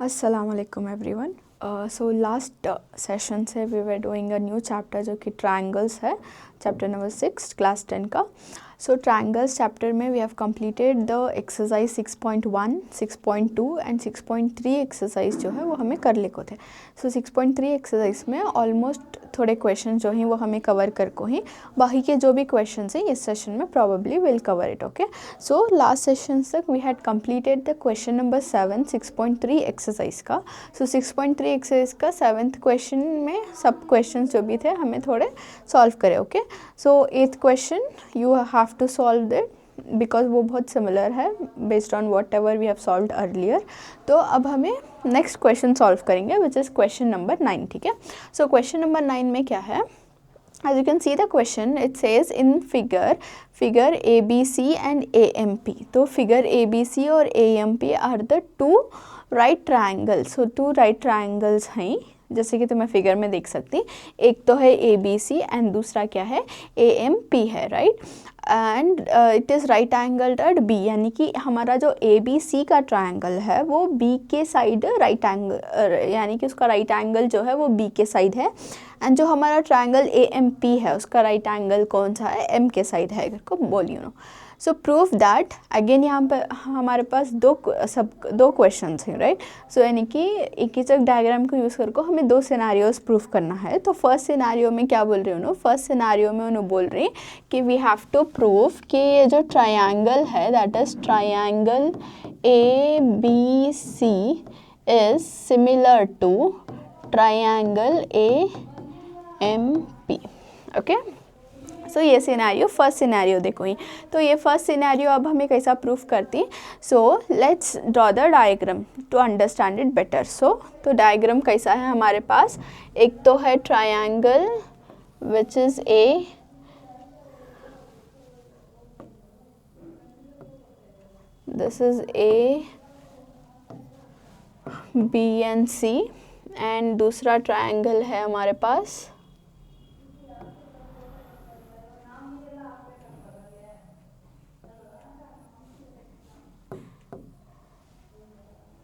अस्सलाम वालेकुम everyone. So last session से we were doing a new chapter जो कि ट्रायंगल्स है, चैप्टर नंबर 6 क्लास 10 का। सो ट्रायंगल्स चैप्टर में we have completed the exercise 6.1, 6.2 and 6.3 exercise जो है वो हमें कर ले को थे। सो 6.3 एक्सरसाइज में ऑलमोस्ट थोड़े क्वेश्चन जो हैं वो हमें कवर कर को ही, बाकी के जो भी क्वेश्चन हैं इस सेशन में probably will cover it. Okay, so last session तक we had completed the question number 7 6.3 exercise का। सो 6.3 एक्सरसाइज का 7th क्वेश्चन में सब क्वेश्चन जो भी थे हमें थोड़े सॉल्व करें। Okay, so 8th question you have to solve that because वो बहुत सिमिलर है based on whatever we have solve earlier. तो अब हमें नेक्स्ट क्वेश्चन सॉल्व करेंगे विच इज़ क्वेश्चन नंबर 9। ठीक है, सो क्वेश्चन नंबर 9 में क्या है? As you can see the question, it says in figure ABC and AMP. तो figure ABC और AMP are the two right triangles. So two right triangles हैं, जैसे कि तुम्हें फिगर में देख सकती। एक तो है ABC एंड दूसरा क्या है? AMP है, right. And it is right angled at B, यानी कि हमारा जो ABC का ट्रायंगल है वो B के साइड राइट एंगल, यानी कि उसका राइट एंगल जो है वो B के साइड है। एंड जो हमारा ट्रायंगल AMP है उसका राइट एंगल कौन सा है? M के साइड है, को बोलिए no. So proof that, again यहाँ पर हमारे पास दो क्वेश्चन हैं, राइट। सो यानी कि एक ही डायग्राम को यूज़ करके हमें दो सिनारियोज प्रूफ करना है। तो फर्स्ट सिनारियो में क्या बोल रही हूँ? फर्स्ट सिनारियो में उन्होंने बोल रही कि वी हैव टू प्रूफ कि ये जो ट्रायंगल है that is triangle ABC is similar to triangle AMP। Okay, so ये सिनेरियो फर्स्ट सिनेरियो देखो ही। तो ये फर्स्ट सिनेरियो अब हमें कैसा प्रूफ करती? So let's draw the diagram to understand it better. So तो डायग्राम कैसा है हमारे पास? एक तो है triangle which is this is B and C, and दूसरा ट्रायंगल है हमारे पास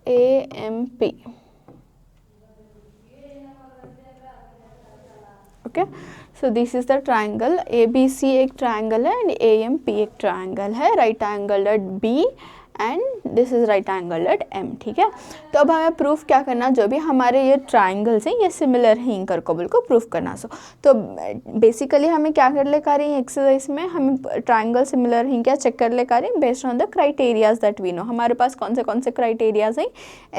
AMP। Okay, so this is the triangle ABC एक ट्रायंगल है एंड AMP एक ट्रायंगल है, right angle at B and this is right angle at M। ठीक है, तो अब हमें प्रूफ क्या करना? जो भी हमारे ये ट्रायंगल्स हैं ये सिमिलर हैं, इनकर को बिल्कुल प्रूफ करना। सो तो बेसिकली हमें क्या कर ले रही है एक्सरसाइज में? हम ट्रायंगल सिमिलर हैं क्या चेक कर ले रही है based on the criterias that we know. हमारे पास कौन से क्राइटेरियाज हैं?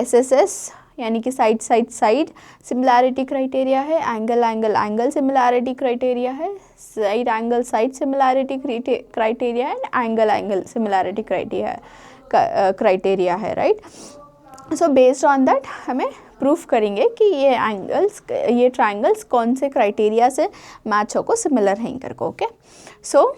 SSS यानी कि साइड सिमिलैरिटी क्राइटेरिया है, एंगल सिमिलैरिटी क्राइटेरिया है, side angle side similarity criteria है, एंड एंगल सिमिलैरिटी क्राइटेरिया है, right. So based on that हमें प्रूफ करेंगे कि ये ट्रायंगल्स कौन से क्राइटेरिया से मैच हो को सिमिलर हैं इनकर को। ओके, सो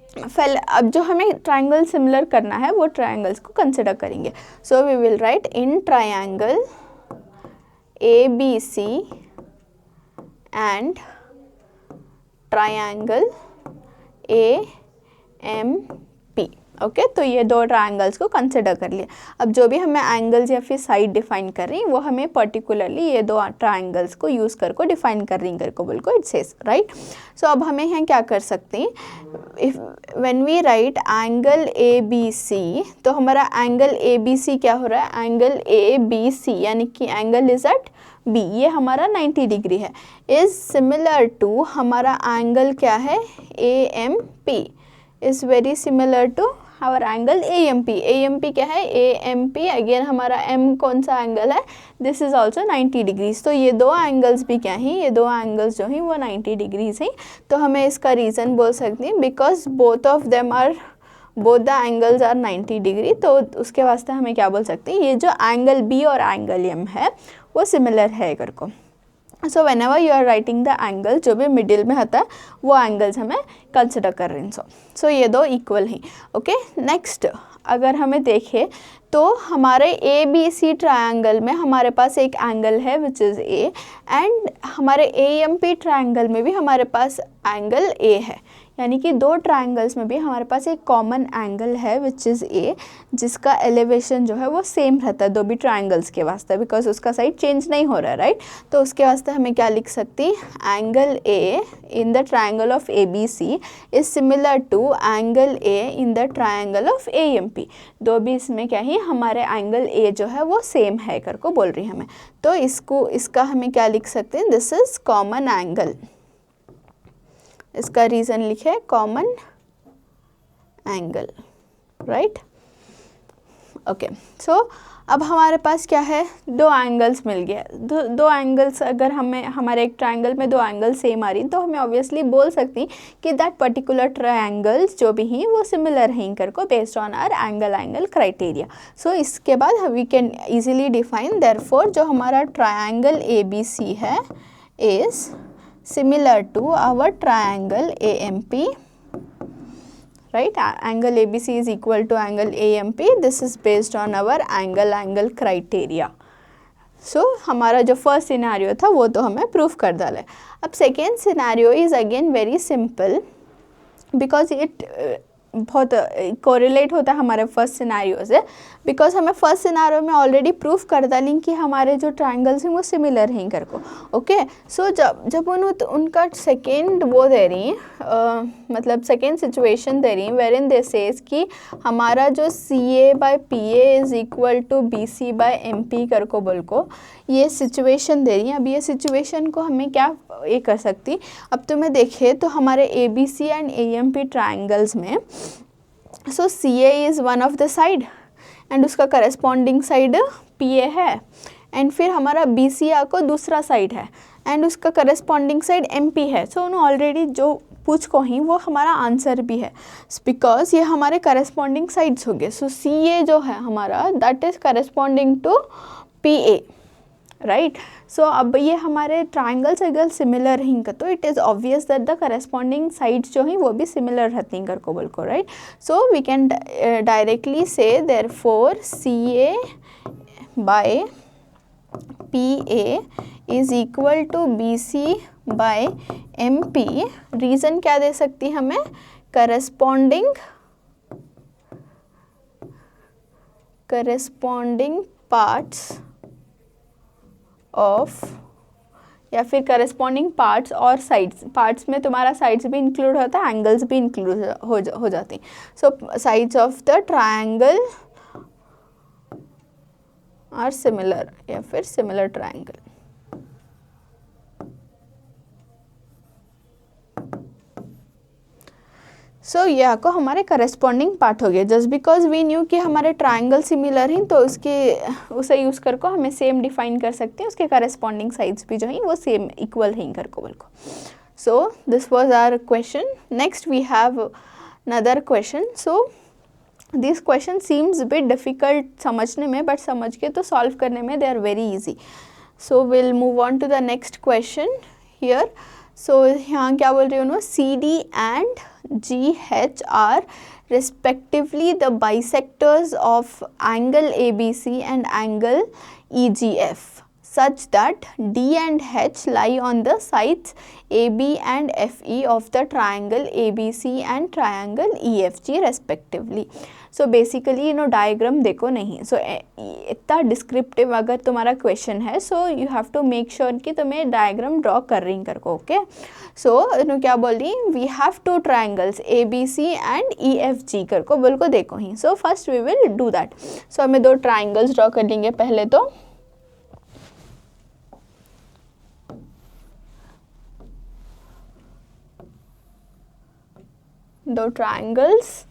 अब जो हमें ट्रायंगल सिमिलर करना है वो ट्रायंगल्स को कंसिडर करेंगे। So we will write in triangle ABC and triangle AMP। Okay, तो ये दो ट्रायंगल्स को कंसिडर कर लिया। अब जो भी हमें एंगल्स या फिर साइड डिफाइन कर रही हैं वो हमें पर्टिकुलरली ये दो ट्रायंगल्स को यूज़ कर को डिफाइन कर रही हैं को बिल्कुल इट सेज, राइट। सो अब हमें यहाँ क्या कर सकते हैं? If when we write angle ABC, तो हमारा एंगल ABC क्या हो रहा है? एंगल ABC यानी कि एंगल इज एट B, ये हमारा 90 डिग्री है, इज़ सिमिलर टू हमारा एंगल क्या है? AMP is very similar to our angle AMP। AMP क्या है? AMP अगेन हमारा M कौन सा एंगल है? This is also 90 degrees. तो ये दो एंगल्स भी क्या हैं? ये दो एंगल्स जो हैं वो 90 डिग्रीज हैं। तो हमें इसका रीज़न बोल सकते हैं because both the angles are 90 degree. तो उसके वास्ते हमें क्या बोल सकते हैं? ये जो एंगल B और एंगल M है वो सिमिलर है इधर को। So whenever you are writing the angle, जो भी मिडिल में होता है वो एंगल्स हमें कंसिडर कर रहे हैं। सो ये दो इक्वल हैं। ओके, नेक्स्ट अगर हमें देखें तो हमारे ABC ट्रायंगल में हमारे पास एक एंगल है विच इज़ A, एंड हमारे AMP ट्रायंगल में भी हमारे पास एंगल A है। यानी कि दो ट्राइंगल्स में भी हमारे पास एक कॉमन एंगल है विच इज़ ए, जिसका एलिवेशन जो है वो सेम रहता है दो भी ट्राइंगल्स के वास्ते, बिकॉज उसका साइड चेंज नहीं हो रहा है, राइट। तो उसके वास्ते हमें क्या लिख सकती, angle A in the triangle of A B C is similar to angle A in the triangle of A M P. दो भी इसमें क्या ही हमारे एंगल ए जो है वो सेम है कर को बोल रही है हमें। तो इसका हमें क्या लिख सकते हैं, दिस इज कॉमन एंगल। इसका रीज़न लिखे common angle, right. Okay, so अब हमारे पास क्या है, दो एंगल्स मिल गया। दो एंगल्स अगर हमें हमारे एक ट्राइंगल में दो एंगल सेम आ रही तो हमें ऑब्वियसली बोल सकती कि दैट पर्टिकुलर ट्राइंगल्स जो भी हैं वो सिमिलर हैं कर को based on our angle criteria. So इसके बाद we can easily define therefore जो हमारा ट्राइंगल ए बी सी है is similar to our triangle A M P, right. Angle ABC is equal to angle AMP. This is based on our angle criteria. So हमारा जो first scenario था वो तो हमें proof कर डाला है। अब second scenario is again very simple because it बहुत कोरिलेट होता है हमारे फर्स्ट सिनेरियो से, बिकॉज हमें फर्स्ट सिनेरियो में ऑलरेडी प्रूफ कर डालें कि हमारे जो ट्राइंगल्स हैं वो सिमिलर हैं कर को। ओके, सो जब उनका सेकेंड वो दे रही मतलब सेकेंड सिचुएशन दे रही वेर इन दे सेज कि हमारा जो C A by P A is equal to B C by M P कर को बोल को ये सिचुएशन दे रही हैं। अब ये सिचुएशन को हमें क्या ये कर सकती, अब तुम्हें देखे तो हमारे A B C and A M P triangles में so C A is one of the side and उसका करस्पॉन्डिंग साइड पी ए है, एंड फिर हमारा बी सी आ को दूसरा साइड है एंड उसका करस्पॉन्डिंग साइड एम पी है। सो उन्होंने ऑलरेडी जो पूछ को ही वो हमारा आंसर भी है बिकॉज ये हमारे करस्पॉन्डिंग साइड्स हो गए। सो सी ए जो है हमारा that is corresponding to P A, right. So अब ये हमारे ट्राइंगल्स अगर सिमिलर हैं तो it is obvious that the corresponding sides जो हैं वो भी सिमिलर रहती हैं कर को बोल को, right. So we can directly से therefore C A by P A is equal to B C by M P. Reason क्या दे सकती हमें, करस्पॉन्डिंग पार्ट्स ऑफ, या फिर करस्पॉन्डिंग पार्ट्स और साइड्स। पार्ट्स में तुम्हारा साइड्स भी इंक्लूड होता है, एंगल्स भी इंक्लूड हो जाती। So sides of the triangle are similar, या फिर सिमिलर ट्राइंगल। सो ये आपको हमारे करस्पॉन्डिंग पार्ट हो गया। जस्ट बिकॉज वी न्यू कि हमारे ट्राइंगल सिमिलर हैं तो उसे यूज़ कर को हमें सेम डिफाइन कर सकते हैं, उसके करस्पॉन्डिंग साइड्स भी जो हैं वो सेम इक्वल हैं कर को बोल को। So this was our question. Next we have another question. So this question seems bit difficult समझने में, बट समझ के तो सॉल्व करने में they are very easy. So will move on to the next question here. So यहाँ क्या बोल रही हूँ, C D and G H are respectively the bisectors of angle ABC and angle EGF such that D and H lie on the sides AB and FE of the triangle ABC and triangle EFG respectively. So basically diagram देखो नहीं। So इतना descriptive अगर तुम्हारा question है so you have to make sure कि तुम्हें diagram draw कर रही कर को। ओके, सो क्या बोल रही, we have two triangles A B C and E F G कर को बोल को देखो ही। So first we will do that. So हमें दो ट्राइंगल्स ड्रॉ कर लेंगे पहले तो। दो ट्राइंगल्स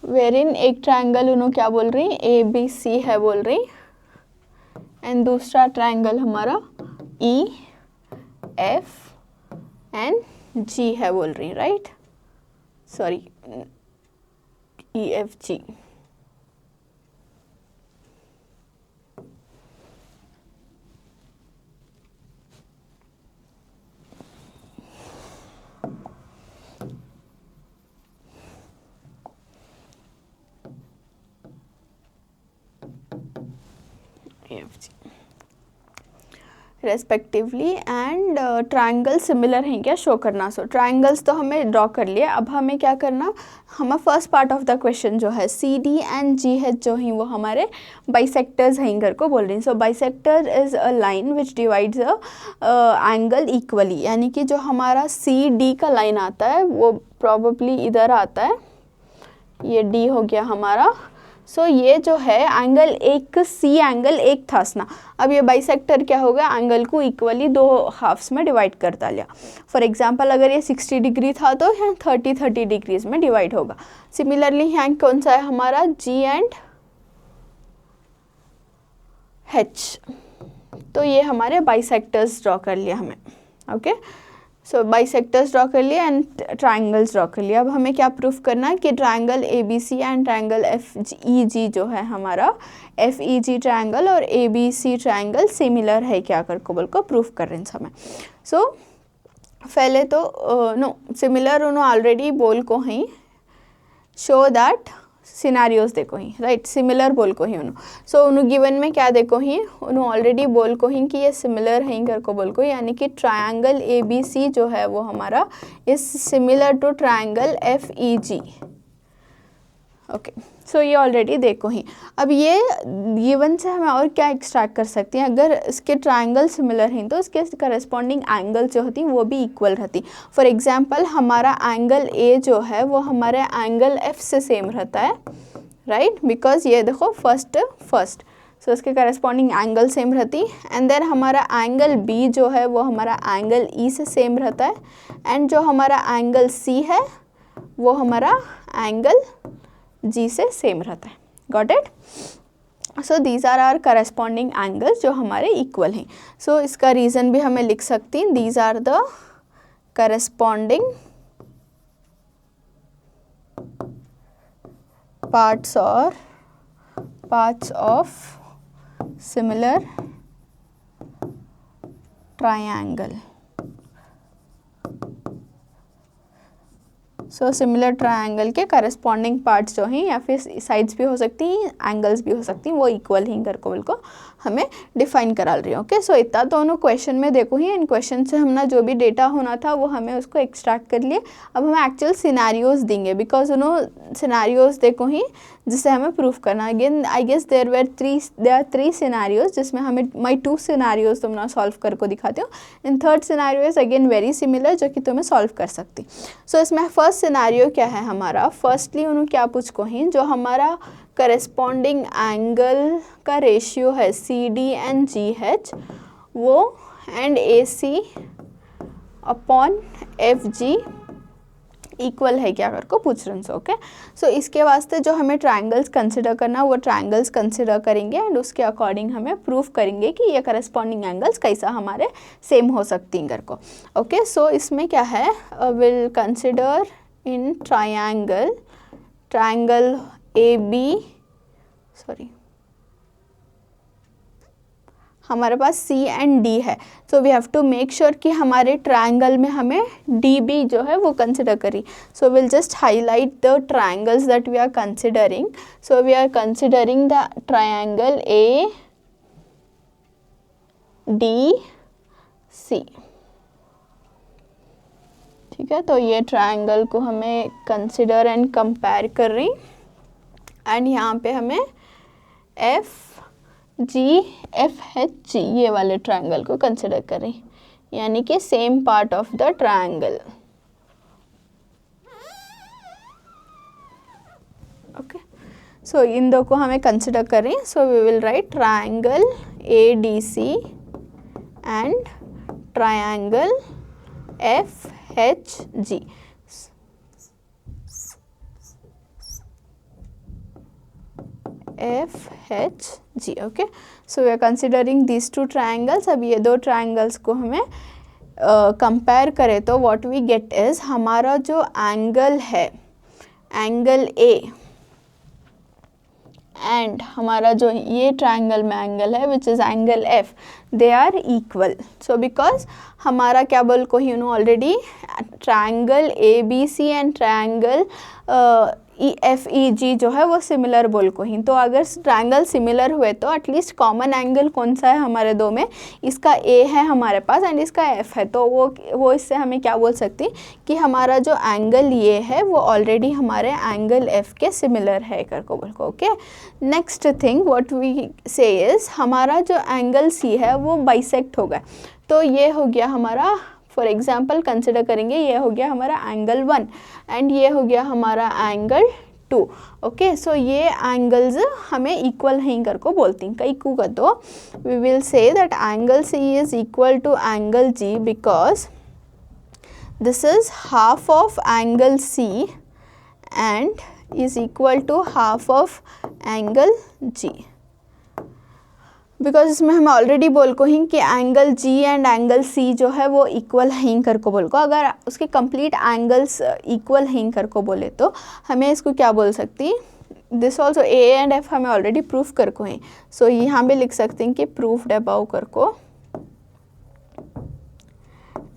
वेरिन एक ट्राइंगल उन्होंने क्या बोल रही ए बी सी है बोल रही, एंड दूसरा ट्राइंगल हमारा ई एफ एंड जी है बोल रही, right. Sorry, E F ji. Respectively and triangle similar हैं क्या शो करना। सो ट्रायंगल्स तो हमें ड्रॉ कर लिए, अब हमें क्या करना, हमारा first part of the question जो है CD एंड GH जो हैं वो हमारे बाइसेक्टर्स हैं घर को बोल रही हैं। So bisector is a line which divides a angle equally, यानी कि जो हमारा CD का लाइन आता है वो प्रॉबेबली इधर आता है, ये D हो गया हमारा। सो ये जो है एंगल एक C एंगल एक था ना, अब ये बाइसेक्टर क्या होगा, एंगल को इक्वली दो हाफ्स में डिवाइड करता लिया। फॉर एग्जांपल अगर ये 60 डिग्री था तो यहाँ 30 डिग्रीज में डिवाइड होगा। सिमिलरली यहाँ कौन सा है हमारा G एंड H, तो ये हमारे बाइसेक्टर्स ड्रॉ कर लिया हमें। ओके, सो बाइसेक्टर्स ड्रॉ कर लिए एंड ट्रायंगल्स ड्रॉ कर लिया। अब हमें क्या प्रूफ करना है कि triangle ABC and triangle FEG जो है हमारा FEG ट्रायंगल और ABC ट्रायंगल सिमिलर है क्या कर को बोल को प्रूफ कर रहे हैं हमें। सो पहले तो नो सिमिलर उन्होंने ऑलरेडी बोल को ही शो दैट सिनारियोज देखो ही राइट, सिमिलर बोल को ही उन्होंने। सो उन्होंने गिवन में क्या देखो ही, उन्होंने ऑलरेडी बोल को ही कि ये सिमिलर है कर को बोल को, यानी कि ट्रायंगल ABC जो है वो हमारा is similar to triangle FEG। Okay, so ये ऑलरेडी देखो ही। अब ये गिवन से हमें और क्या एक्सट्रैक्ट कर सकते हैं, अगर इसके ट्रायंगल सिमिलर हैं तो इसके करस्पॉन्डिंग एंगल जो होती हैं वो भी इक्वल रहती। फॉर एग्जांपल हमारा एंगल A जो है वो हमारे एंगल F से सेम रहता है राइट, बिकॉज ये देखो फर्स्ट सो इसके करस्पॉन्डिंग एंगल सेम रहती। एंड देन हमारा एंगल B जो है वो हमारा एंगल E से सेम रहता है, एंड जो हमारा एंगल C है वो हमारा एंगल G से सेम रहता है। Got it. So these are are corresponding angles जो हमारे इक्वल हैं। सो इसका रीज़न भी हमें लिख सकती हैं, these are the corresponding parts of similar triangle. So similar triangle के करस्पॉन्डिंग पार्ट्स जो हैं या फिर साइड्स भी हो सकती हैं एंगल्स भी हो सकती हैं वो इक्वल ही कर को हमें डिफाइन करा रही है। ओके, सो इतना दोनों क्वेश्चन में देखो ही, इन क्वेश्चन से हमने जो भी डेटा होना था वो हमें उसको एक्सट्रैक्ट कर लिए। अब हमें एक्चुअल सिनेरियोज देंगे बिकॉज उन्होंने सिनेरियोज देखो ही जिससे हमें प्रूफ करना। Again I guess there are three scenarios जिसमें हमें माई 2 सिनेरियोज तुम ना सॉल्व कर को दिखाती हूँ। In third scenario is again very similar जो कि तुम्हें सॉल्व कर सकती। सो इसमें फर्स्ट सिनेरियो क्या है हमारा, फर्स्टली उन्होंने क्या पूछ को ही, जो हमारा करस्पॉन्डिंग एंगल का रेशियो है CD एंड GH वो and AC upon FG equal है क्या कर को पूछ रहे हैं। ओके, सो इसके वास्ते जो हमें ट्रायंगल्स कंसिडर करना वो ट्रायंगल्स कंसिडर करेंगे एंड उसके अकॉर्डिंग हमें प्रूफ करेंगे कि ये करस्पॉन्डिंग एंगल्स कैसा हमारे सेम हो सकती हैं कर को। ओके, सो इसमें क्या है, will consider in triangle AB हमारे पास C एंड D है। So we have to make sure कि हमारे ट्रायंगल में हमें DB जो है वो कंसिडर करी। So will just highlight the triangles that we are considering. So we are considering the triangle ADC। ठीक है, तो ये ट्रायंगल को हमें कंसिडर एंड कंपेयर कर रही एंड यहाँ पे हमें FGFHG ये वाले ट्रायंगल को कंसिडर करें, यानी कि same part of the triangle. Okay, so इन दो को हमें कंसिडर करें। So we will write triangle ADC and triangle FHG। FHG। Okay, so we are considering this 2 triangles. अब ये 2 ट्रायंगल्स को हमें कंपेयर करें तो व्हाट वी गेट इज हमारा जो एंगल है एंगल A एंड हमारा जो ये ट्रायंगल में एंगल है which is angle F। They are equal. So because हमारा क्या बोल को ही already triangle ABC and triangle FEG जो है वो सिमिलर बोल को ही. तो अगर ट्रायंगल सिमिलर हुए तो एटलीस्ट कॉमन एंगल कौन सा है हमारे दो में, इसका A है हमारे पास एंड इसका F है. तो वो इससे हमें क्या बोल सकते हैं कि हमारा जो एंगल ये है वो ऑलरेडी हमारे एंगल F के सिमिलर है कर को बोल को. Okay, next thing what we say is हमारा जो एंगल C है वो बाइसेक्ट होगा. तो ये हो गया हमारा, फॉर एग्जाम्पल कंसिडर करेंगे, ये हो गया हमारा एंगल 1 एंड ये हो गया हमारा एंगल 2. ओके, सो ये एंगल्स हमें इक्वल नहीं कर को बोलती हैं. कई को कर दो, we will say that angle C is equal to angle G because this is half of angle C and is equal to half of angle G. Because इसमें हम ऑलरेडी बोल को ही कि angle G and angle C जो है वो equal हैं कर को बोल को. अगर उसके कंप्लीट एंगल्स इक्वल हैं कर को बोले तो हमें इसको क्या बोल सकती हैं, this also A and F हमें ऑलरेडी प्रूफ कर को हैं. सो यहाँ पे लिख सकते हैं कि प्रूफ्ड अबाउ कर को.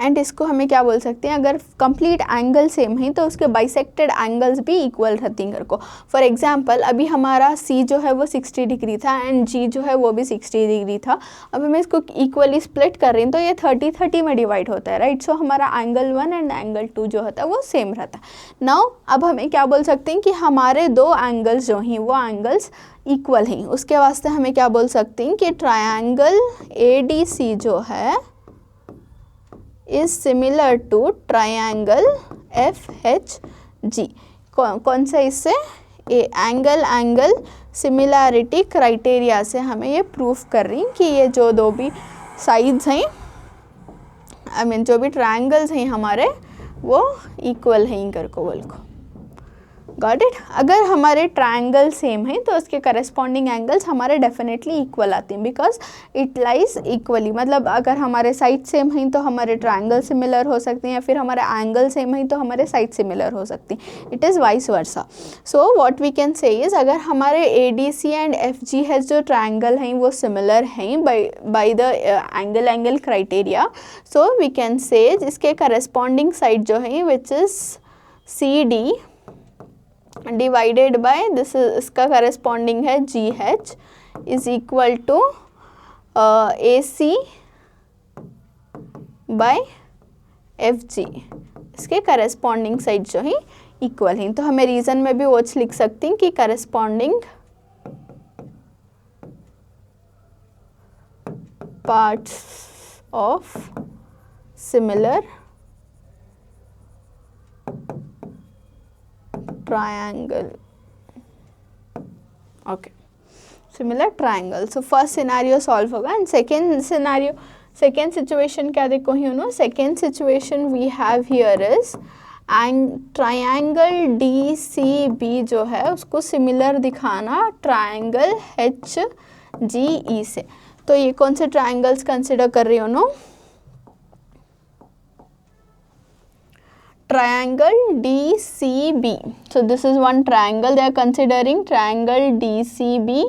एंड इसको हमें क्या बोल सकते हैं, अगर कंप्लीट एंगल सेम है तो उसके बाइसेक्टेड एंगल्स भी इक्वल रहती हैं कर को. फॉर एग्जांपल अभी हमारा C जो है वो 60 डिग्री था एंड G जो है वो भी 60 डिग्री था. अब मैं इसको इक्वली स्प्लिट कर रही हूँ तो ये 30-30 में डिवाइड होता है, राइट. सो हमारा एंगल 1 एंड एंगल 2 जो होता है वो सेम रहता है. नाउ अब हमें क्या बोल सकते हैं कि हमारे दो एंगल्स जो हैं वो एंगल्स इक्वल हैं. उसके वास्ते हमें क्या बोल सकते हैं कि ट्रायंगल ADC जो है is similar to triangle FHG. कौन सा इससे एंगल सिमिलैरिटी क्राइटेरिया से हमें ये प्रूफ कर रही कि ये जो दो भी साइड्स हैं, आई मीन जो भी ट्रायंगल्स हैं हमारे वो इक्वल हैं कर को बोल को. Got it. अगर हमारे ट्रायंगल सेम है तो उसके करस्पॉन्डिंग एंगल्स हमारे डेफिनेटली इक्वल आते हैं बिकॉज इट लाइज इक्वली. मतलब अगर हमारे साइड सेम हैं तो हमारे ट्रायंगल सिमिलर हो सकते हैं या फिर हमारे एंगल सेम है तो हमारे साइड सिमिलर हो सकती हैं. It is vice versa. So what we can say is अगर हमारे ADC एंड FGH जो ट्रायंगल हैं वो सिमिलर हैं by the angle criteria, so we can say इसके करस्पॉन्डिंग साइड जो है which is CD divided by this, इसका करस्पॉन्डिंग है GH is equal to AC by FG. इसके करस्पॉन्डिंग साइड जो है इक्वल हैं. तो हमें रीजन में भी वो लिख सकती हैं कि corresponding parts of similar triangle. Okay, similar triangle. So first scenario solve होगा and second situation क्या देखो ही उन्होंने. second situation we have here is triangle DCB जो है उसको similar दिखाना triangle HGE से. तो ये कौन से triangles consider कर रही हो no, triangle DCB. So this is one triangle they are considering, triangle DCB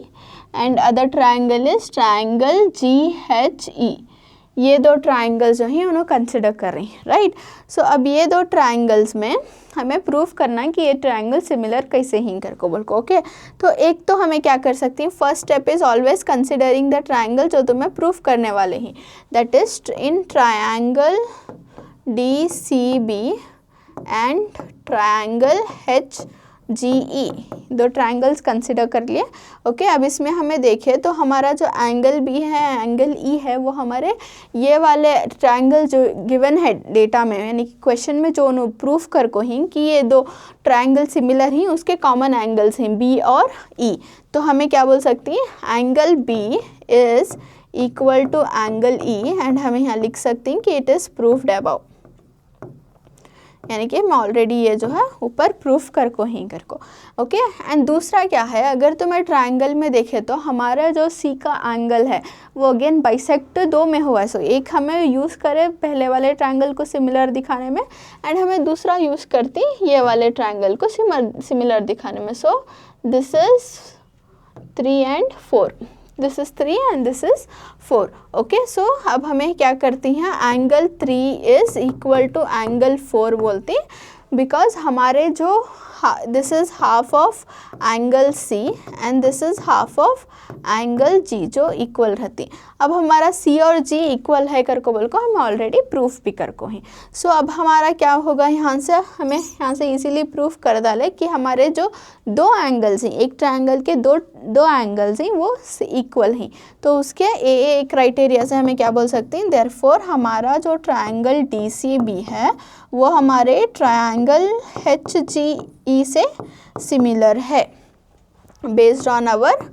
and other triangle is triangle GHE. ये दो ट्राइंगल्स जो हैं उन्हें कंसिडर कर रही हैं, राइट. सो अब ये दो ट्राइंगल्स में हमें प्रूफ करना है कि ये ट्राइंगल सिमिलर कैसे ही कर को बोल को. ओके, तो एक तो हमें क्या कर सकती हैं, first step is always considering the triangle जो तुम्हें प्रूफ करने वाले हैं, that is in triangle DCB and triangle HGE. दो ट्रायंगल्स कंसिडर कर लिए. ओके, अब इसमें हमें देखें तो हमारा जो एंगल B है, एंगल E है, वो हमारे ये वाले ट्रायंगल जो गिवन है डेटा में, यानी कि क्वेश्चन में जो प्रूफ कर को ही कि ये दो ट्रायंगल सिमिलर ही, उसके कॉमन एंगल्स हैं B और E. तो हमें क्या बोल सकती हैं, angle B is equal to angle E and हमें यहाँ लिख सकते हैं कि इट इज़ प्रूफ्ड अबाउ. यानी कि मैं ऑलरेडी ये जो है ऊपर प्रूफ कर को ही कर को. ओके, एंड दूसरा क्या है, अगर तुम्हें ट्रायंगल में देखे तो हमारा जो C का एंगल है वो अगेन बाइसेक्ट दो में हुआ है. सो एक हमें यूज़ करे पहले वाले ट्रायंगल को सिमिलर दिखाने में एंड हमें दूसरा यूज़ करती ये वाले ट्रायंगल को सिमिलर दिखाने में. So this is 3 and 4. This is 3 and this is 4. Okay, so अब हमें क्या करती हैं, angle 3 is equal to angle 4 बोलते हैं, बिकॉज हमारे जो this is half of angle C and this is half of angle G जो इक्वल रहती. अब हमारा C और G इक्वल है कर को बोल को हम ऑलरेडी प्रूफ भी कर को हैं. सो अब हमारा क्या होगा, यहाँ से हमें यहाँ से इजीली प्रूफ कर डाले कि हमारे जो दो एंगल्स हैं, एक ट्रायंगल के दो एंगल्स हैं वो इक्वल हैं. तो उसके ए क्राइटेरिया से हमें क्या बोल सकते हैं, देयरफॉर हमारा जो ट्रायंगल DCB है वो हमारे ट्रायंगल HGE से सिमिलर है based on our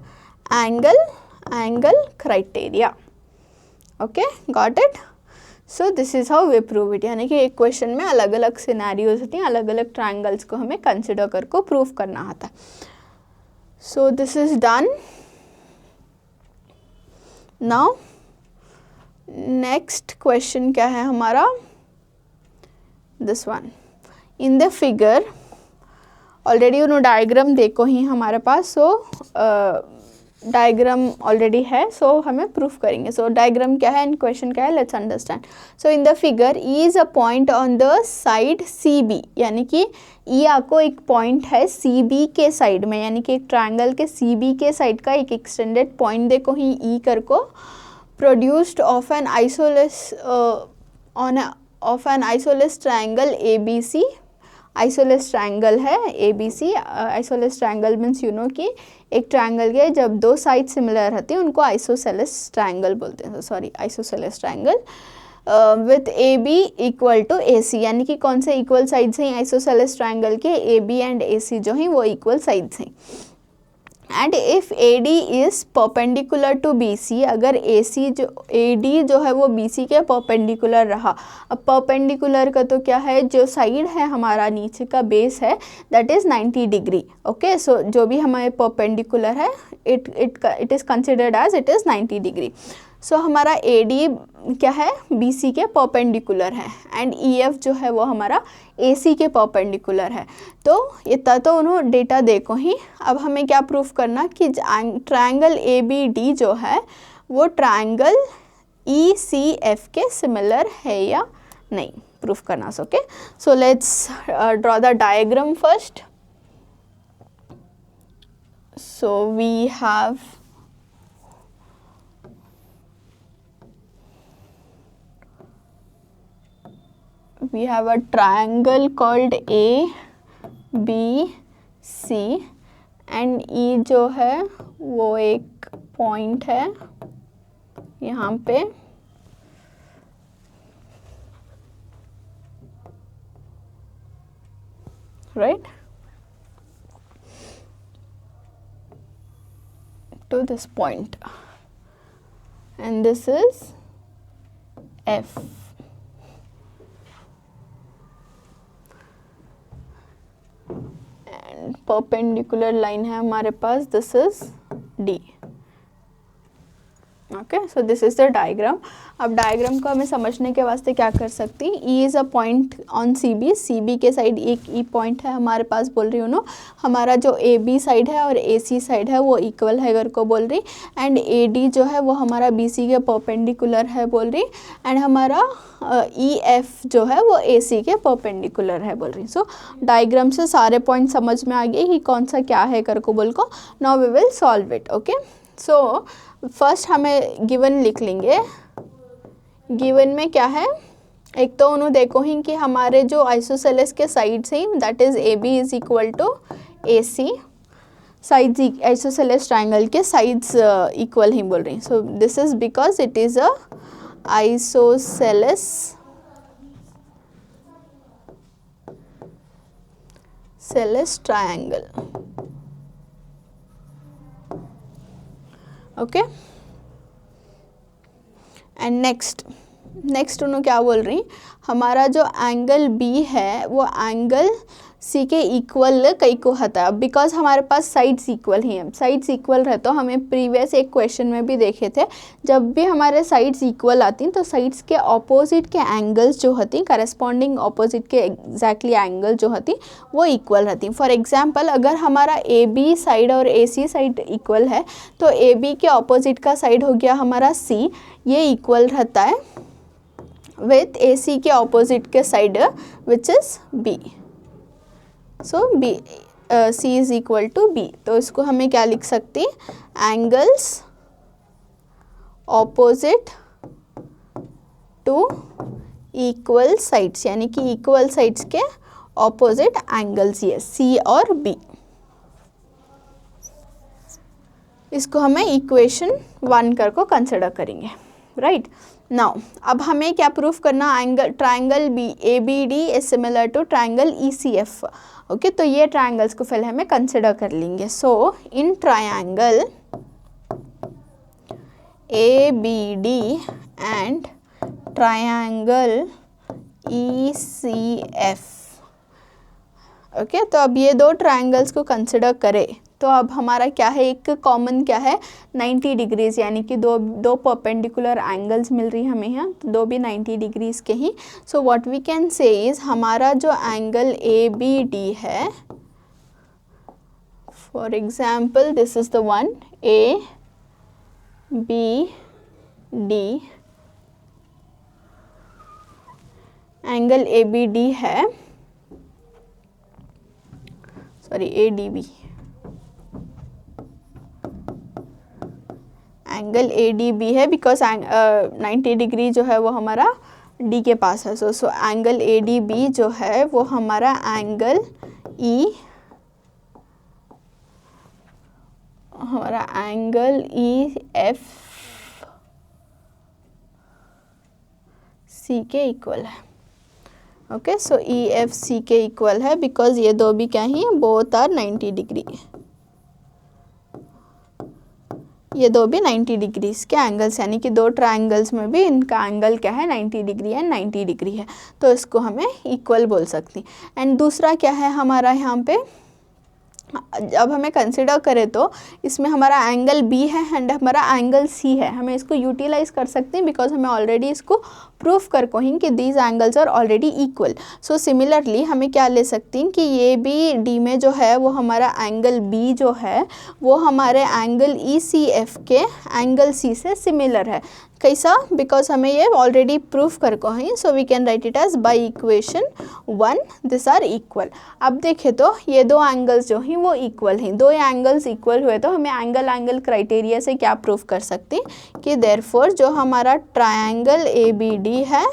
angle criteria. Okay, got it. So this is how we prove it. यानी कि एक क्वेश्चन में अलग अलग सिनेरियोज होती हैं, अलग अलग ट्रायंगल्स को हमें कंसिडर करके प्रूव करना आता है. So this is done. Now next question क्या है हमारा, this one. In the figure already उन्होंने डायग्राम देखो ही हमारे पास. सो डायग्राम ऑलरेडी है, सो हमें प्रूफ करेंगे. सो डायग्राम क्या है एंड क्वेश्चन क्या है, let's understand. So in the figure E is a point on the side CB, यानी कि ई आपको एक पॉइंट है CB के साइड में, यानी कि एक ट्रायंगल के CB के साइड का एक एक्सटेंडेड पॉइंट देखो ही ई कर को, produced of an isosceles triangle ABC. Isosceles triangle है ABC. Isosceles triangle means you know कि एक ट्रायंगल के जब दो साइड सिमिलर रहती हैं उनको आइसोसेलेस ट्रायंगल बोलते हैं. Sorry, isosceles triangle with AB equal to AC, यानी कि कौन से इक्वल साइड्स हैं आइसोसेलेस ट्रायंगल के, AB एंड AC जो हैं वो इक्वल साइड्स हैं. And if AD is perpendicular to BC, अगर AD जो है वो BC के परपेंडिकुलर रहा. अब परपेंडिकुलर का तो क्या है, जो साइड है हमारा नीचे का बेस है that is 90 degree. Okay, so जो भी हमारे परपेंडिकुलर है it is considered as it is 90 degree. So हमारा AD क्या है, BC के परपेंडिकुलर है एंड EF जो है वो हमारा AC के परपेंडिकुलर है. तो इतना तो उन्होंने डेटा देखो ही. अब हमें क्या प्रूफ करना कि ट्रायंगल ABD जो है वो ट्रायंगल ECF के सिमिलर है या नहीं, प्रूफ करना. Okay, so let's draw the diagram first. So we have a triangle called ABC and E जो है वो एक पॉइंट है यहाँ पे. Right, to this point and this is F. Perpendicular line है हमारे पास, this is D. Okay, so this is the diagram. अब डायग्राम को हमें समझने के वास्ते क्या कर सकती हैं, E is a point on CB के साइड एक E पॉइंट है हमारे पास बोल रही हूँ ना. हमारा जो AB साइड है और AC साइड है वो इक्वल है अगर को बोल रही. एंड AD जो है वो हमारा BC के परपेंडिकुलर है बोल रही. एंड हमारा EF जो है वो AC के परपेंडिकुलर है बोल रही. सो डायग्राम से सारे पॉइंट समझ में आ गए कि कौन सा क्या है कर को बोल को. Now we will solve it. Okay, so first हमें गिवन लिख लेंगे. गिवन में क्या है, एक तो उन्होंने देखो ही कि हमारे जो आइसोसेलेस के साइड्स हैं that is AB is equal to AC. Sides isosceles triangle के साइड्स इक्वल ही बोल रही. So this is because it is a isosceles triangle. Okay, and next उन्होंने क्या बोल रही, हमारा जो एंगल B है वो एंगल सी के इक्वल कई को हता। अब बिकॉज हमारे पास साइड्स इक्वल ही हैं, साइड्स इक्वल रहे तो हमें प्रीवियस एक क्वेश्चन में भी देखे थे, जब भी हमारे साइड्स इक्वल आती हैं तो साइड्स के ऑपोजिट के एंगल्स जो होती हैं, करस्पॉन्डिंग ऑपोजिट के एग्जैक्टली एंगल जो होती वो इक्वल रहती हैं। फॉर एग्जांपल अगर हमारा ए बी साइड और ए सी साइड इक्वल है तो ए बी के ऑपोजिट का साइड हो गया हमारा सी, ये इक्वल रहता है विथ ए सी के ऑपोजिट के side which is B. So B C is equal to B, तो इसको हमें क्या लिख सकते हैं, angles opposite to equal sides, यानी कि इक्वल साइड्स के ऑपोजिट एंगल्स ये सी और बी। इसको हमें इक्वेशन 1 कर को कंसिडर करेंगे, राइट। नाउ अब हमें क्या प्रूफ करना, angle triangle B A B D is similar to triangle E C F. Okay, तो ये ट्राइंगल्स को पहले हमें कंसिडर कर लेंगे। So in triangle A B D and triangle E C F, okay, तो अब ये दो ट्राइंगल्स को कंसिडर करें तो अब हमारा क्या है, एक कॉमन क्या है 90 डिग्रीज, यानी कि दो परपेंडिकुलर एंगल्स मिल रही हैं हमें यहाँ, तो दो भी 90 डिग्रीज के ही। So what we can say is हमारा जो एंगल ए बी डी है, for example this is the one A B D, angle A B D है, sorry A D B, angle A D B है because 90 degree जो है वो हमारा D के पास है। सो एंगल ए डी बी जो है वो हमारा एंगल ई, हमारा एंगल ई एफ सी के इक्वल है। ओके, सो ई एफ सी के इक्वल है बिकॉज ये दो भी क्या ही बोथ आर 90 डिग्री, ये दो भी 90 डिग्रीज के एंगल्स, यानी कि दो ट्रायंगल्स में भी इनका एंगल क्या है 90 डिग्री एंड 90 डिग्री है, तो इसको हमें इक्वल बोल सकती। एंड दूसरा क्या है हमारा यहाँ पे, जब हमें कंसिडर करें तो इसमें हमारा एंगल बी है एंड हमारा एंगल सी है, हमें इसको यूटिलाइज कर सकते हैं बिकॉज हमें ऑलरेडी इसको प्रूफ कर को ही कि these angles are already equal. So similarly हमें क्या ले सकती हैं कि ये भी डी में जो है वो हमारा एंगल बी जो है वो हमारे एंगल ई सी एफ के एंगल सी से सिमिलर है। कैसा, बिकॉज हमें ये ऑलरेडी प्रूफ कर को है, so we can write it as by equation 1 this are equal. अब देखें तो ये दो एंगल्स जो हैं वो इक्वल हैं, दो एंगल्स इक्वल हुए तो हमें एंगल क्राइटेरिया से क्या प्रूफ कर सकते हैं कि देयरफॉर जो हमारा ट्रायंगल ए बी डी है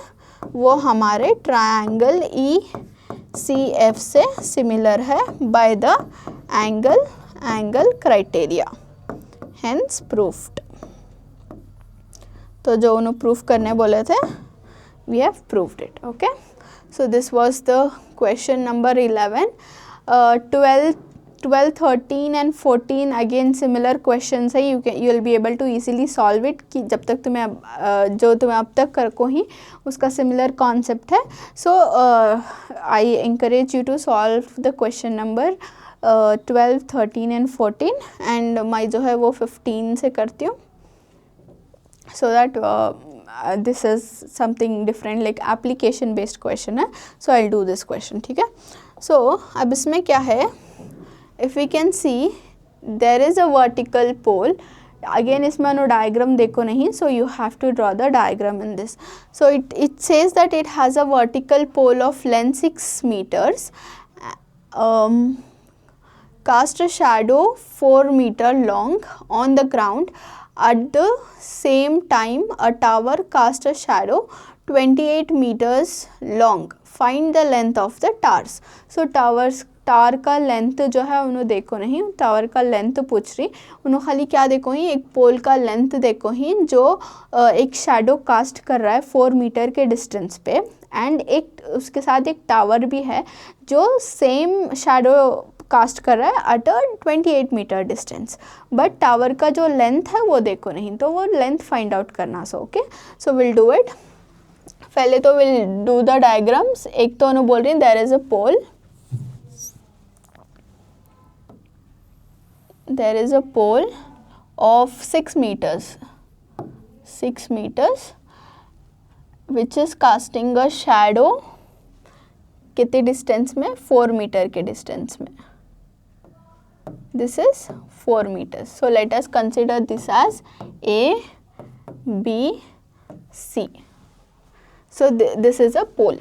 वो हमारे ट्रायंगल ई सी एफ से सिमिलर है by the angle criteria, hence proofed. तो जो उन्होंने प्रूफ करने बोले थे we have proved it. Okay, so this was the question number 11। 12, 13 and 14 again similar questions है, you will be able to easily solve it, कि जब तक तुम्हें जो तुम्हें अब तक कर को ही उसका सिमिलर कॉन्सेप्ट है। So I encourage you to solve the question number 12, 13 and 14 and मैं जो है वो 15 से करती हूँ, so that this is something different like application based question है, so I'll do this question, ठीक है। so अब इसमें क्या है, if we can see there is a vertical pole, again इसमें नो डायग्राम देखो नहीं, so you have to draw the diagram in this। so it says that it has a vertical pole of length 6 meters, cast a shadow 4 meter long on the ground. At the same time, a tower cast a shadow 28 meters long. Find the length of the towers. So tower का length जो है उन्होंने देखो नहीं, tower का length पूछ रही, उन्होंने खाली क्या देखो ही, एक पोल का लेंथ देखो ही जो एक शैडो कास्ट कर रहा है 4 मीटर के डिस्टेंस पे, एंड एक उसके साथ एक टावर भी है जो सेम शैडो कास्ट कर रहा है at a 28 meter distance, but tower का जो लेंथ है वो देखो नहीं, तो वो लेंथ फाइंड आउट करना। So okay, so will do it. पहले तो विल डू द डायग्राम्स। एक तो उन्होंने बोल रही there is a pole, there is a pole of 6 meters which is casting a shadow कितने डिस्टेंस में, 4 मीटर के डिस्टेंस में. This is 4 meters. So let us consider this as A, B, C. So this is a pole.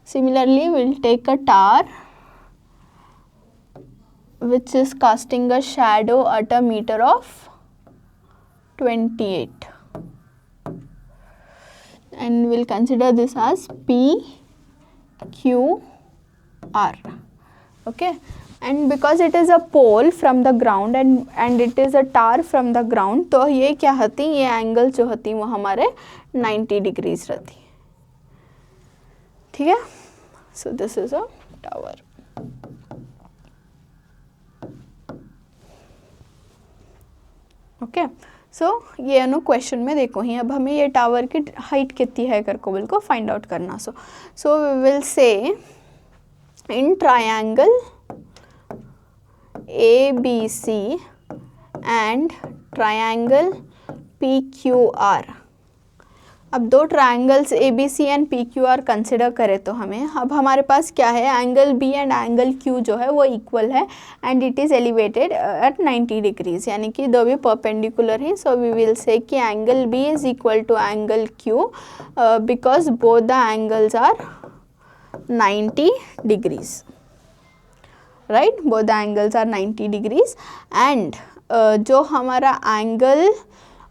Similarly, we'll take a tower which is casting a shadow at a meter of 28. And we'll consider this as P, Q, R. Okay, and because it is a pole from the ground and it is a tower from the ground, तो ये क्या होती, ये angle जो होती वो हमारे 90 degrees रहती. ठीक है. So this is a tower. Okay. So ये नो क्वेश्चन में देखो ही, अब हमें ये टावर की हाइट कितनी है करको बिल्कुल फाइंड आउट करना. So we will say in triangle ABC and triangle PQR. अब दो triangles ABC and PQR consider करें तो हमें अब हमारे पास क्या है, angle B and angle Q जो है वो इक्वल है and it is elevated at 90 degrees, यानी कि दो भी परपेंडिकुलर हैं. सो वी विल से कि angle B is equal to angle Q because both the angles are 90 degrees, right? Both the angles are 90 degrees and जो हमारा angle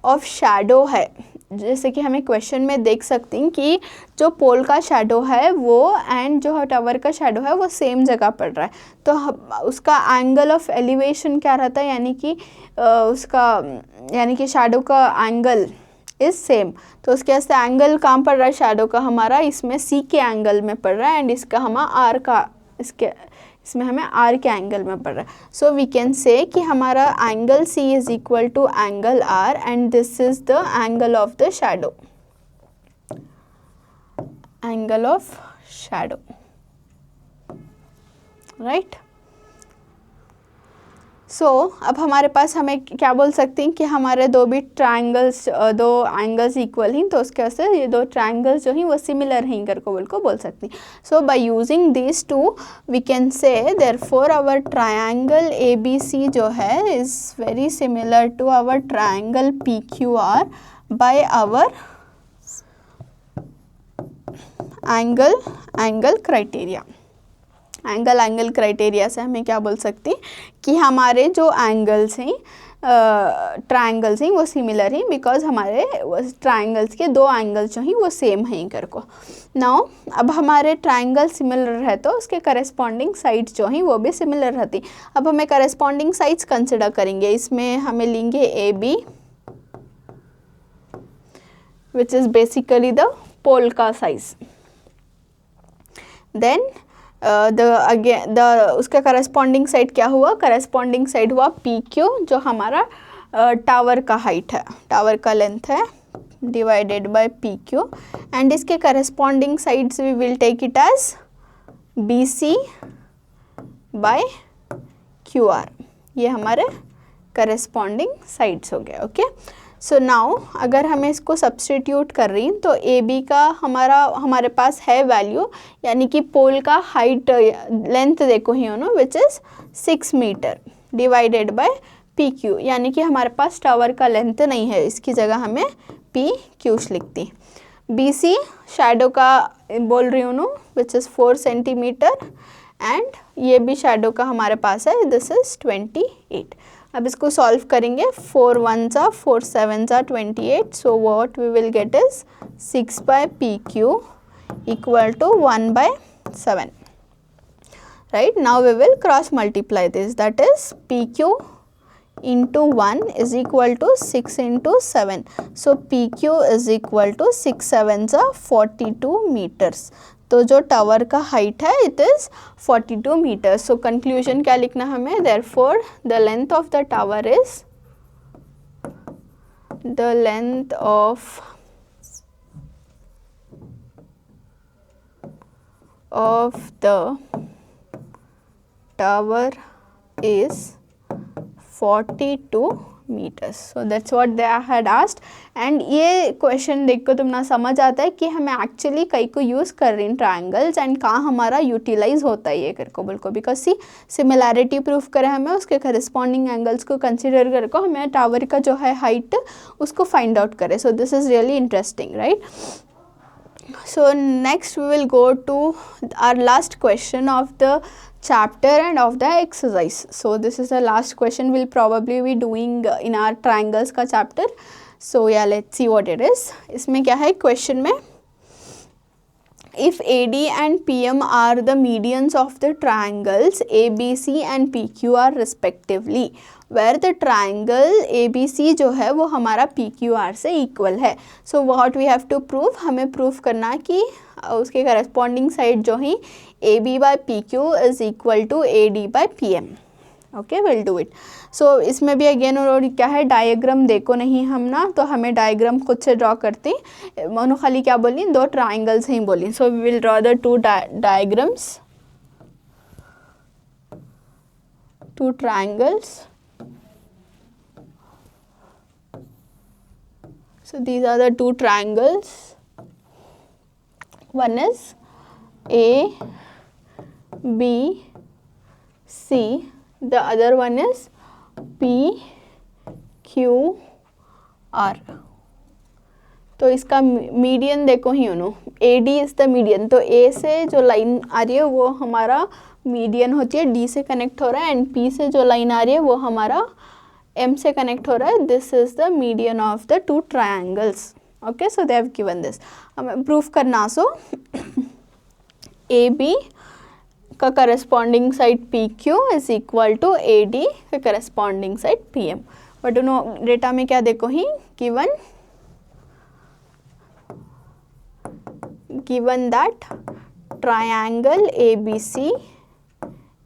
of shadow है, जैसे कि हमें क्वेश्चन में देख सकते हैं कि जो पोल का शैडो है वो एंड जो टावर का शैडो है वो सेम जगह पड़ रहा है, तो उसका एंगल ऑफ एलिवेशन क्या रहता है, यानी कि शैडो का एंगल इज सेम. तो उसके वास्ते एंगल कहाँ पड़ रहा है शैडो का, हमारा इसमें सी के एंगल में पड़ रहा है एंड इसका हमारा आर का इसमें हमें आर के एंगल में पड़ रहा है. सो वी कैन से कि हमारा angle C is equal to angle R and this is the angle of the shadow, angle of shadow, right. So अब हमारे पास हमें क्या बोल सकते हैं कि हमारे दो एंगल्स इक्वल हैं, तो उसके वजह से ये दो ट्रायंगल्स जो हैं वो सिमिलर हैं करके बोल सकते हैं. So by using this two we can say therefore our triangle ABC जो है is very similar to our triangle PQR by our angle criteria. Angle criteria से हमें क्या बोल सकते हैं कि हमारे जो एंगल्स हैं ट्रायंगल्स हैं वो सिमिलर हैं बिकॉज हमारे ट्रायंगल्स के दो एंगल्स जो हैं वो सेम हैं करको. नाउ अब हमारे ट्रायंगल सिमिलर है तो उसके करस्पॉन्डिंग साइड्स जो हैं वो भी सिमिलर रहती. अब हमें करस्पॉन्डिंग साइड्स कंसिडर करेंगे, इसमें हमें लेंगे AB which is basically the pole का साइज. देन उसका करस्पॉन्डिंग साइड क्या हुआ, करस्पॉन्डिंग साइड हुआ PQ जो हमारा टावर का हाइट है, टावर का लेंथ है डिवाइडेड बाय PQ एंड इसके corresponding sides we will take it as BC by QR. ये हमारे करस्पॉन्डिंग साइड्स हो गए. ओके. सो नाउ अगर हमें इसको सब्सटीट्यूट कर रही हैं तो AB का हमारे पास है वैल्यू, यानी कि पोल का हाइट लेंथ देखो ही हो ना which is 6 meter divided by PQ, यानी कि हमारे पास टावर का लेंथ नहीं है, इसकी जगह हमें PQ लिखती. BC शैडो का बोल रही हूँ ना विच इज़ 4 सेंटीमीटर एंड ये भी शैडो का हमारे पास है, दिस इज़ 28. अब इसको सॉल्व करेंगे, 4 1s are 4 7s are 28. So what we will get is 6 by PQ equal to 1 by 7. Right. Now we will cross multiply this, that is PQ into 1 is equal to 6 into 7. So PQ is equal to 6 7s are 42 meters. तो जो tower का height है it is 42 meters. So conclusion क्या लिखना हमें, therefore the length of the tower is the length of tower is 42 meters. So that's what they had asked. And ये question देख को तुम ना समझ आता है कि हमें एक्चुअली कई को यूज़ कर रही हैं ट्राइंगल्स एंड कहाँ हमारा यूटिलाइज होता है ये कर को बिल्कुल, बिकॉज सी सिमिलैरिटी प्रूफ करें हमें उसके करस्पॉन्डिंग एंगल्स को कंसिडर कर को हमें टावर का जो है हाइट उसको फाइंड आउट करें. So this is really interesting, right. So next we will go to our last question of the chapter and of the exercise. So this is the last question we'll probably be doing in our triangles का chapter. So yeah, let's see what it is. इसमें क्या है question में, if AD and PM are the medians of the triangles ABC and PQR respectively, where the triangle ABC जो है वो हमारा PQR से इक्वल है. So what we have to prove, हमें प्रूफ करना कि उसके करस्पॉन्डिंग साइड जो ही AB by PQ is equal to AD by PM. Okay, will do it. So इसमें भी अगेन और क्या है, डायग्राम देखो नहीं हम ना, तो हमें डायग्राम खुद से ड्रॉ करते हैं. मनु खाली क्या बोली, दो ट्राइंगल्स ही बोली. So we will draw the two diagrams, two triangles. So these are the two triangles. One is A, B, C. The other one is P, Q, R. तो इसका मीडियन देखो ही उनो, AD इज द मीडियन. तो A से जो line आ रही है वो हमारा मीडियन होती है, D से कनेक्ट हो रहा है, एंड P से जो लाइन आ रही है वो हमारा M से कनेक्ट हो रहा है. This is the median of the two triangles. Okay, so they have given this. हमें प्रूफ करना, सो AB का corresponding side PQ is equal to AD का करस्पॉन्डिंग साइड PM. बट उनो डेटा में क्या देखो ही, given that triangle ABC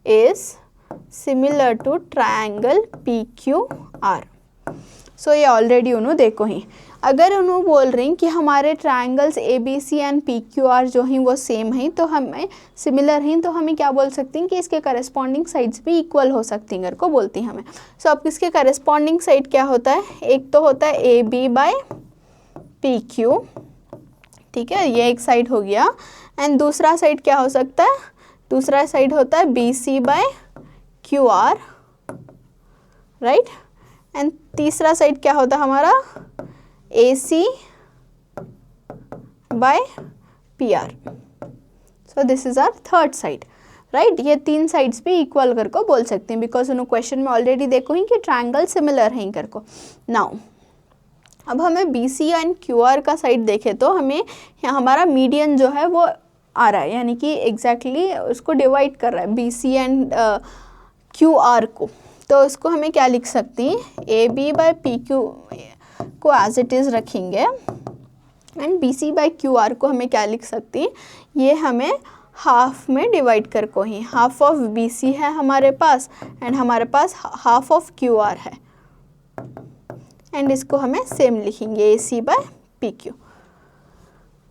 is similar to triangle PQR. सो ये already उन्होंने देखो ही, अगर उन्होंने बोल रही हैं कि हमारे ट्राइंगल्स ABC एंड PQR जो हैं वो सेम हैं, तो हमें सिमिलर हैं, तो हमें क्या बोल सकती हैं कि इसके करस्पॉन्डिंग साइड्स भी इक्वल हो सकती हैं, को बोलती हैं हमें. सो अब इसके करस्पॉन्डिंग साइड क्या होता है, एक तो होता है AB बाय PQ, ठीक है, ये एक साइड हो गया. एंड दूसरा साइड क्या हो सकता है, दूसरा साइड होता है BC by QR, right. And तीसरा साइड क्या होता है हमारा, AC by PR. So this is our third side, right. ये तीन साइड्स भी इक्वल कर को बोल सकते हैं, बिकॉज उन्होंने क्वेश्चन में ऑलरेडी देखो ही कि ट्राइंगल सिमिलर हैं कर को. नाउ अब हमें BC एंड QR का साइड देखें तो हमें हमारा मीडियन जो है वो आ रहा है, यानी कि एग्जैक्टली उसको डिवाइड कर रहा है BC एंड QR को. तो इसको हमें क्या लिख सकती हैं, AB बाय PQ को एज इट इज़ रखेंगे, एंड BC बाय QR को हमें क्या लिख सकती हैं, ये हमें हाफ में डिवाइड कर को ही, हाफ ऑफ BC है हमारे पास एंड हमारे पास हाफ ऑफ QR है, एंड इसको हमें सेम लिखेंगे AC by PQ.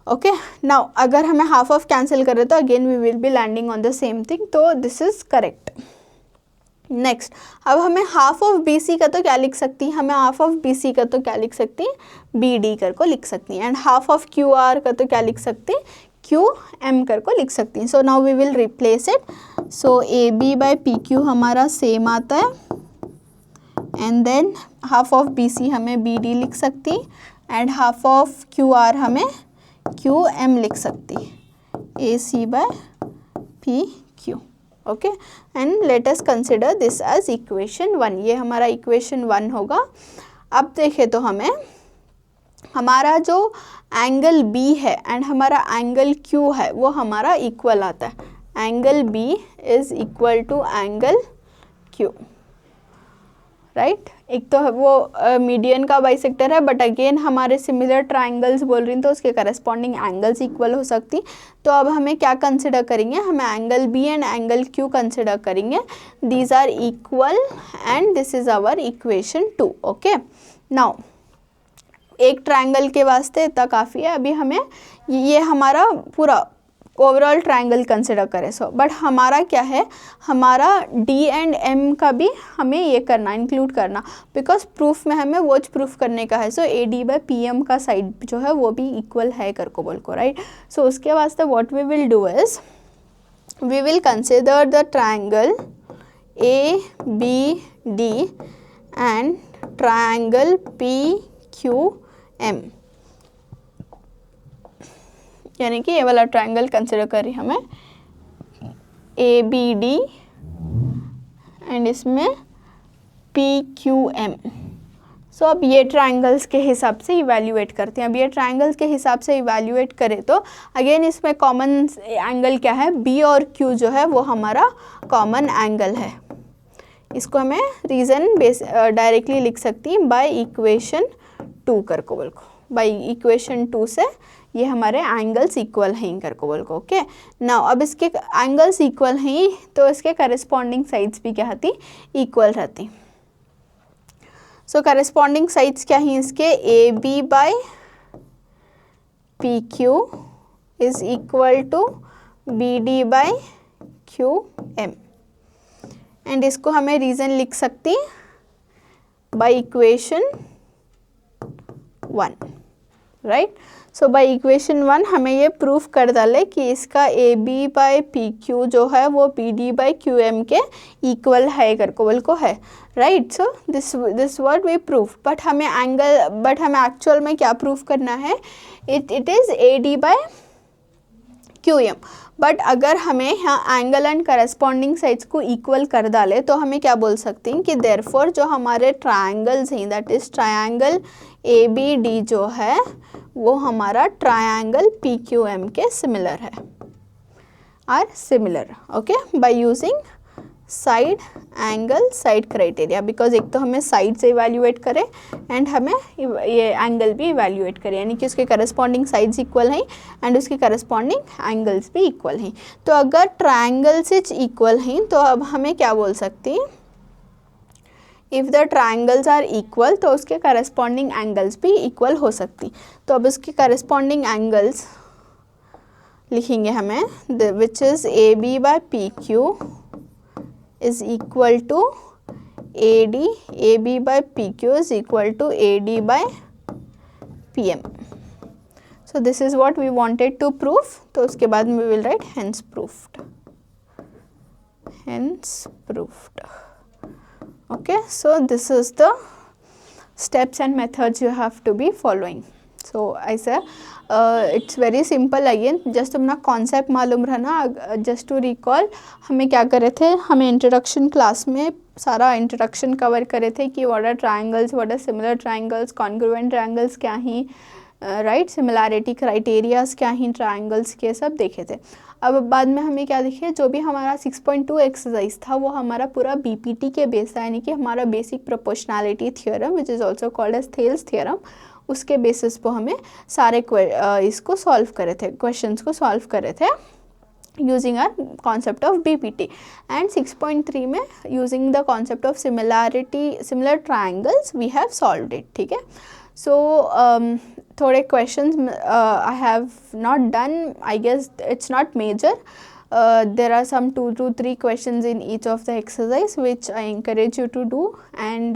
Okay, now अगर हमें हाफ ऑफ कैंसिल करें तो again we will be landing on the same thing, तो दिस इज करेक्ट. नेक्स्ट, अब हमें हाफ ऑफ BC का तो क्या लिख सकती हैं, हमें हाफ ऑफ BC का तो क्या लिख सकती हैं, BD कर को लिख सकती हैं, एंड हाफ ऑफ QR का तो क्या लिख सकते हैं, QM कर को लिख सकती हैं. So now we will replace it. So AB by PQ हमारा सेम आता है, and then half of BC हमें BD लिख सकती, एंड हाफ ऑफ QR हमें QM लिख सकती, AC by PQ. Okay, and let us consider this as equation 1. ये हमारा इक्वेशन 1 होगा. अब देखें तो हमें हमारा जो एंगल B है एंड हमारा एंगल Q है वो हमारा इक्वल आता है. Angle B is equal to angle Q, right. एक तो वो मीडियन का बाइसेक्टर है, बट अगेन हमारे सिमिलर ट्राइंगल्स बोल रही हैं तो उसके करस्पॉन्डिंग एंगल्स इक्वल हो सकती. तो अब हमें क्या कंसिडर करेंगे, हमें angle B and angle Q consider करेंगे. These are equal and this is our equation 2. Okay, now एक ट्राइंगल के वास्ते इतना काफ़ी है. अभी हमें ये हमारा पूरा ओवरऑल ट्रायंगल कंसिडर करें। सो बट हमारा क्या है, हमारा डी एंड एम का भी हमें ये करना, इंक्लूड करना, बिकॉज प्रूफ में हमें वो प्रूफ करने का है। So A D by P M का साइड जो है वो भी इक्वल है कर को बोल को, राइट। सो उसके वास्ते what we will do is we will consider the triangle A B D and triangle P Q M, यानी कि ये वाला ट्रायंगल कंसिडर करें हमें ए बी डी एंड इसमें पी क्यू एम। सो अब ये ट्रायंगल्स के हिसाब से इवैल्यूएट करते हैं। अब ये ट्रायंगल्स के हिसाब से इवैल्यूएट करें तो अगेन इसमें कॉमन एंगल क्या है, बी और क्यू जो है वो हमारा कॉमन एंगल है। इसको हमें रीज़न बेस डायरेक्टली लिख सकती हैं बाय इक्वेशन 2 कर को बोल को, बाय इक्वेशन 2 से ये हमारे एंगल्स इक्वल हैं कर को बोल को। ओके, नाउ अब इसके एंगल्स इक्वल हैं तो इसके करस्पॉन्डिंग साइड्स भी क्या होती, इक्वल रहती। सो करस्पॉन्डिंग साइड्स क्या हैं इसके, A B by P Q is equal to B D by Q M, and इसको हमें रीज़न लिख सकती by equation 1, right. So by equation 1 हमें ये प्रूफ कर डाले कि इसका A B by P Q जो है वो P D by Q M के इक्वल है कर को बोल को है, right. So this word we proof, but हमें एक्चुअल में क्या प्रूफ करना है, it is A D by Q M. But अगर हमें यहाँ एंगल एंड करस्पॉन्डिंग साइड्स को इक्वल कर डाले तो हमें क्या बोल सकते हैं कि देयरफॉर जो हमारे ट्रायंगल्स हैं, that is triangle A B D जो है वो हमारा ट्रायंगल पी क्यू एम के सिमिलर है, are similar, okay, by using side angle side criteria. Because एक तो हमें साइड से इवैल्यूएट करें एंड हमें ये एंगल भी इवैल्यूएट करें, यानी कि उसके करस्पॉन्डिंग साइड्स इक्वल हैं एंड उसके करस्पॉन्डिंग एंगल्स भी इक्वल हैं। तो अगर ट्रायंगल्स इक्वल हैं तो अब हमें क्या बोल सकते हैं, if the triangles are equal तो उसके करस्पॉन्डिंग एंगल्स भी इक्वल हो सकती। तो अब उसके करस्पॉन्डिंग एंगल्स लिखेंगे हमें, which is A B by P Q is equal to AD, AB by PQ is equal to AD by PM. So this is what we wanted to prove. तो उसके बाद we will write hence proved. Hence proved. Okay, so this is the steps and methods you have to be following. So ऐसा it's very simple. Again just अपना concept मालूम रहना। Just to recall, हमें क्या करे थे, हमें इंट्रोडक्शन क्लास में सारा इंट्रोडक्शन कवर करे थे कि what are triangles, what are similar triangles, congruent triangles क्या हैं, राइट, सिमिलैरिटी क्राइटेरियाज क्या हैं ट्रायंगल्स के, सब देखे थे। अब बाद में हमें क्या देखे, जो भी हमारा 6.2 एक्सरसाइज था वो हमारा पूरा बीपीटी के बेस था, यानी कि हमारा basic proportionality theorem which is also called as Thales theorem, उसके बेसिस पर हमें सारे इसको सॉल्व करे थे, क्वेश्चंस को सॉल्व करे थे using our concept of BPT. And 6.3 में using the concept of similar triangles we have solved it, ठीक है। सो थोड़े questions I have not done, I guess it's not major. There are some 2 to 3 questions in each of the exercise which I encourage you to do. And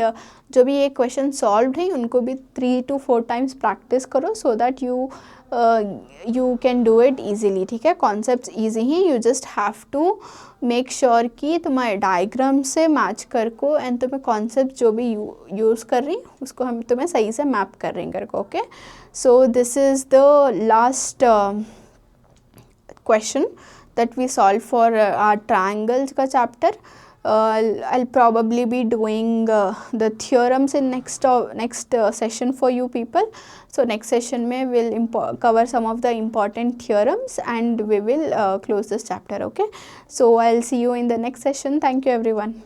जो भी ये question solved है उनको भी 3 to 4 times practice करो so that you can do it easily, ठीक है। concepts easy हैं, you just have to make sure कि तुम्हारे diagram से match कर को and तुम्हें concept जो भी use कर रही उसको हम तुम्हें सही से map कर रही कर को, okay। So this is the last question that we solve for our triangles का chapter. I'll probably be doing the theorems in next session for you people. So next session में we'll cover some of the important theorems and we will close this chapter, okay. So I'll see you in the next session. Thank you everyone.